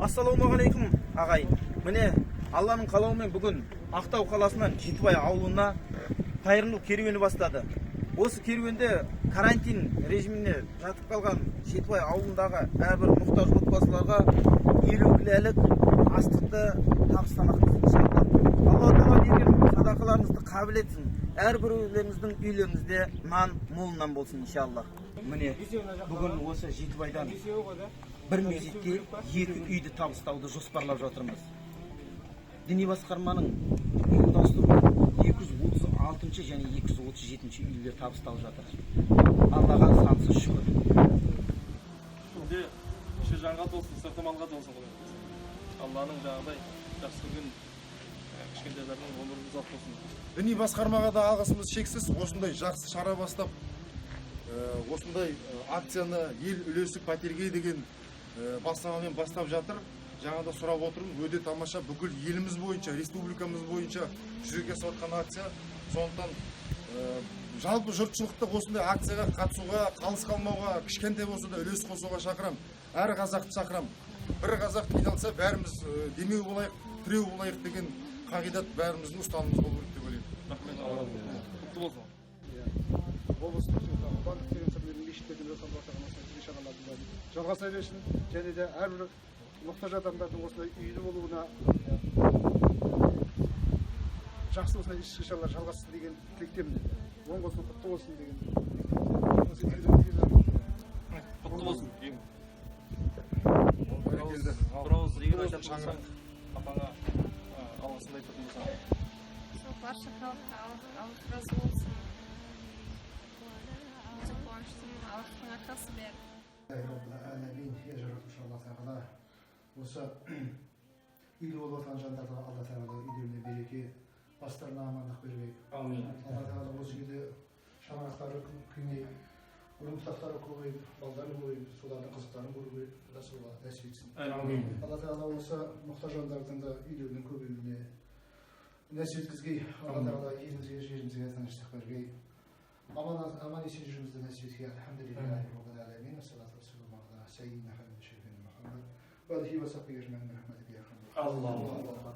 Ассалаумағалейкум ағайын. Міне Алланың қалауымен бүгін Ақтау қаласынан Жетібай ауылына қайырымдылық керуені бастады. Осы керуенде карантин режиміне жатып қалған Жетібай ауылындағы әрбір мұқтаж отбасыларға 50 кіләлік астықты табыстамақпыз иншалла. Алла Тағала берген садақаларыңызды қабыл етсін. Әрбіреулеріңіздің үйлеріңізде нан молынан болсын иншалла. Міне бүгін осы Жетібайдан бір мезетте 2 үйді табыстауды жоспарлап жатырмыз. Діни басқарманың ұйымдастыруымен 236 және 237 үйлер табысталып жатыр. Аллаға сансыз шүкір. Şimdi işi жанға толсын, сырты малға толсын. Алланың жаңағыдай жақсы көрген кішкентайлардың өмірі ұзақ болсын. Діни басқармаға да алғысымыз шексіз. Осындай жақсы шара бастап, осындай акцияны ел үлесі пәтерге деген бастамамен бастап жатыр. Жаңада сұрап отырмыз, өте тамаша, бүкіл еліміз бойынша, республикамыз бойынша жүзеге асып жатқан акция. Сондықтан жалпы жұртшылықты осындай акцияға қатысуға, қалыс қалмауға, кішкентай болса да үлес қосуға шақырам. Әр қазақты шақырам. Бір қазақ қиналса, бәріміз демеу болайық, тіреу болайық деген қағидат бәріміздің ұстанымыз болу керек деп ойлаймын. Рахмет. Құтты болсын. Облыстық барлық теренсерлердің мешіттердің жасалып шаралардың жалғаса берсін, және де әрбір мұқтаж адамдардың осындай үйлі болуына жақсы осындай іс-шаралар жалғассын деген тілектемін. Оң болсын, құтты болсын деген. Құтты болсын. Бір ауыз егер айтатын болсаң, апаңа алғысыңды айтатын болсаң. Барша халыққа алғыс разы болсын. Өте қуаныштымын, Аллахтың ақысы бер. Осы үйлі болып отырған жандарға Алла Тағала үйлеріне береке, бастарына амандық бермек. Амин. Алла Тағала осы үйде шаңырақтары күймей, ұрымсақтары көбейіп, балдары көбейіп, солардың қызықтарын көруге Расулла нәсіп етсін. Амин. Алла Тағала осы мұқтаж жандардың да үйлерінің көбеюіне нәсіп еткізгей. Алла Тағала елімізге, жерімізге тыныштық бергей. Аман есен жүрімізді нәсіп еткей. Алхамдулиллахи раббил алямин. Ассалату вассаламу аля саййидина Мұхаммад. وآله وصحبه أجمعين برحمتك يا أرحم الراحمين. الله